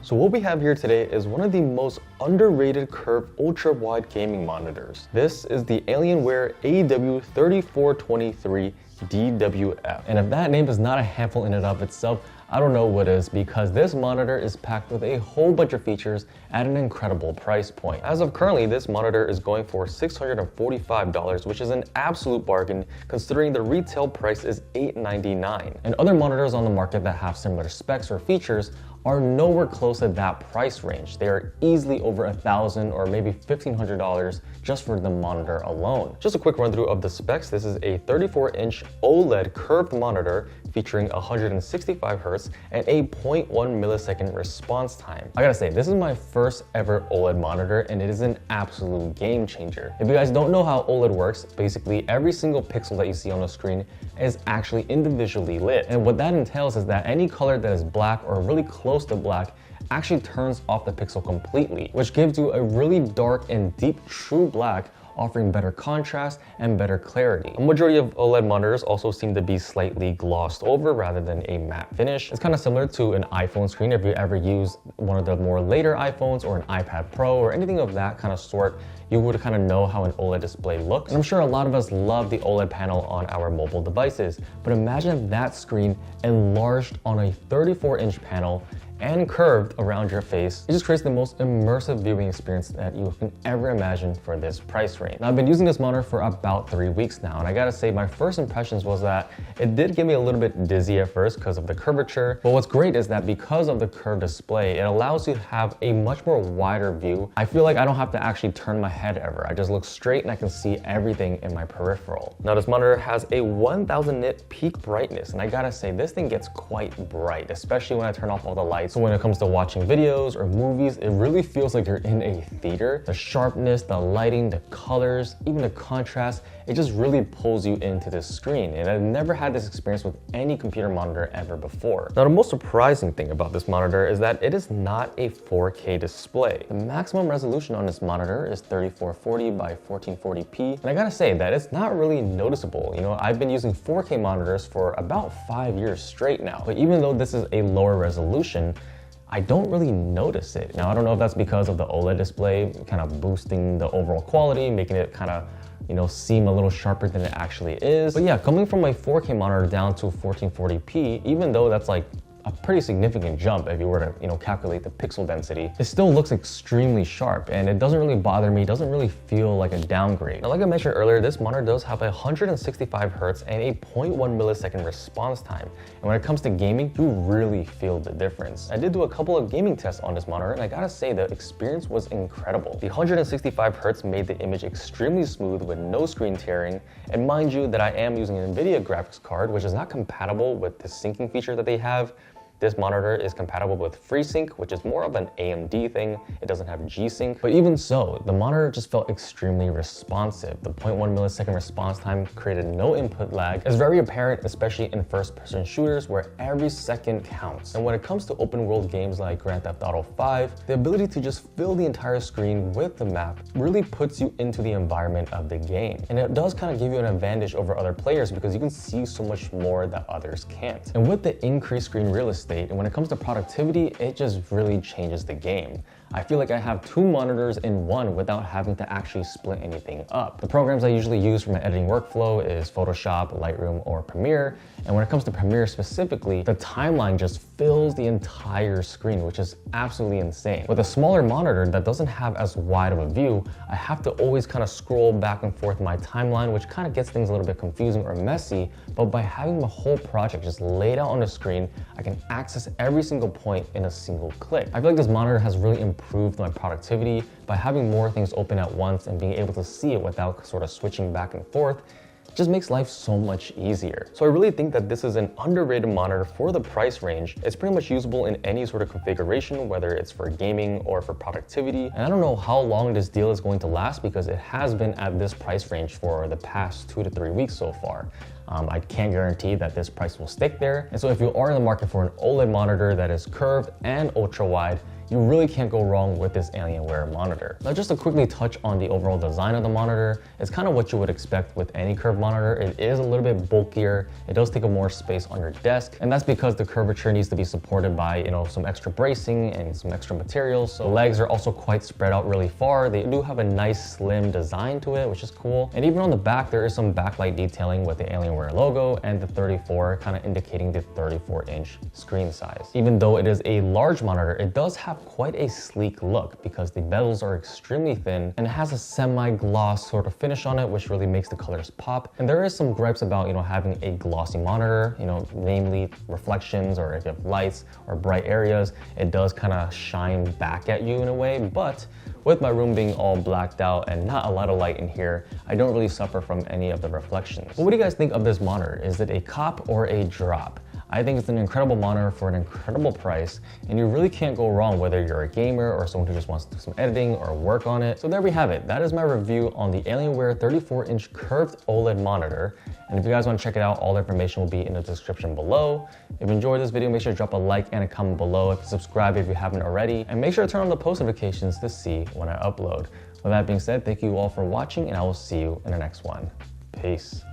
So what we have here today is one of the most underrated curved ultra-wide gaming monitors. This is the Alienware AW3423DWF. And if that name is not a handful in and of itself, I don't know what is, because this monitor is packed with a whole bunch of features at an incredible price point. As of currently, this monitor is going for $645, which is an absolute bargain considering the retail price is $899. And other monitors on the market that have similar specs or features are nowhere close to that price range. They are easily over $1,000 or maybe $1,500 just for the monitor alone. Just a quick run through of the specs. This is a 34-inch OLED curved monitor featuring 165 Hz and a 0.1 millisecond response time. I gotta say, this is my first ever OLED monitor and it is an absolute game changer. If you guys don't know how OLED works, basically every single pixel that you see on the screen is actually individually lit. And what that entails is that any color that is black or really close to black actually turns off the pixel completely, which gives you a really dark and deep true black, offering better contrast and better clarity. A majority of OLED monitors also seem to be slightly glossed over rather than a matte finish. It's kind of similar to an iPhone screen. If you ever use one of the more later iPhones or an iPad Pro or anything of that kind of sort, you would kind of know how an OLED display looks. And I'm sure a lot of us love the OLED panel on our mobile devices, but imagine that screen enlarged on a 34-inch panel and curved around your face. It just creates the most immersive viewing experience that you can ever imagine for this price range. Now, I've been using this monitor for about 3 weeks now, and I gotta say my first impressions was that it did get me a little bit dizzy at first because of the curvature, but what's great is that because of the curved display, it allows you to have a much more wider view. I feel like I don't have to actually turn my head ever. I just look straight and I can see everything in my peripheral. Now, this monitor has a 1000 nit peak brightness, and I gotta say this thing gets quite bright, especially when I turn off all the lights. So when it comes to watching videos or movies, it really feels like you're in a theater. The sharpness, the lighting, the colors, even the contrast, it just really pulls you into this screen. And I've never had this experience with any computer monitor ever before. Now, the most surprising thing about this monitor is that it is not a 4K display. The maximum resolution on this monitor is 3440 by 1440p. And I gotta say that it's not really noticeable. You know, I've been using 4K monitors for about 5 years straight now. But even though this is a lower resolution, I don't really notice it. Now, I don't know if that's because of the OLED display kind of boosting the overall quality, making it kind of, you know, seem a little sharper than it actually is. But yeah, coming from my 4K monitor down to 1440p, even though that's like a pretty significant jump if you were to, you know, calculate the pixel density, it still looks extremely sharp and it doesn't really bother me. It doesn't really feel like a downgrade. Now, like I mentioned earlier, this monitor does have a 165 Hz and a 0.1 millisecond response time. And when it comes to gaming, you really feel the difference. I did do a couple of gaming tests on this monitor and I gotta say the experience was incredible. The 165 Hz made the image extremely smooth with no screen tearing. And mind you that I am using an NVIDIA graphics card, which is not compatible with the syncing feature that they have. This monitor is compatible with FreeSync, which is more of an AMD thing. It doesn't have G-Sync. But even so, the monitor just felt extremely responsive. The 0.1 millisecond response time created no input lag. It's very apparent, especially in first-person shooters where every second counts. And when it comes to open-world games like Grand Theft Auto 5, the ability to just fill the entire screen with the map really puts you into the environment of the game. And it does kind of give you an advantage over other players because you can see so much more that others can't. And with the increased screen real estate, and when it comes to productivity, it just really changes the game. I feel like I have 2 monitors in one without having to actually split anything up. The programs I usually use for my editing workflow is Photoshop, Lightroom, or Premiere. And when it comes to Premiere specifically, the timeline just fills the entire screen, which is absolutely insane. With a smaller monitor that doesn't have as wide of a view, I have to always kind of scroll back and forth my timeline, which kind of gets things a little bit confusing or messy. But by having the whole project just laid out on the screen, I can access every single point in a single click. I feel like this monitor has really improved my productivity by having more things open at once and being able to see it without sort of switching back and forth. It just makes life so much easier. So I really think that this is an underrated monitor for the price range. It's pretty much usable in any sort of configuration, whether it's for gaming or for productivity. And I don't know how long this deal is going to last because it has been at this price range for the past 2 to 3 weeks so far. I can't guarantee that this price will stick there. And so if you are in the market for an OLED monitor that is curved and ultra wide, you really can't go wrong with this Alienware monitor. Now just to quickly touch on the overall design of the monitor, it's kind of what you would expect with any curved monitor. It is a little bit bulkier, it does take up more space on your desk, and that's because the curvature needs to be supported by, some extra bracing and some extra materials. So the legs are also quite spread out really far. They do have a nice slim design to it, which is cool. And even on the back, there is some backlight detailing with the Alienware logo and the 34 kind of indicating the 34-inch screen size. Even though it is a large monitor, it does have quite a sleek look because the bezels are extremely thin and it has a semi-gloss sort of finish on it, which really makes the colors pop. And there is some gripes about, having a glossy monitor, namely reflections, or if you have lights or bright areas, it does kind of shine back at you in a way. But with my room being all blacked out and not a lot of light in here, I don't really suffer from any of the reflections. But what do you guys think of this monitor? Is it a cop or a drop? I think it's an incredible monitor for an incredible price, and you really can't go wrong whether you're a gamer or someone who just wants to do some editing or work on it. So there we have it. That is my review on the Alienware 34-inch curved OLED monitor. And if you guys want to check it out, all the information will be in the description below. If you enjoyed this video, make sure to drop a like and a comment below. Subscribe if you haven't already, and make sure to turn on the post notifications to see when I upload. With that being said, thank you all for watching, and I will see you in the next one. Peace.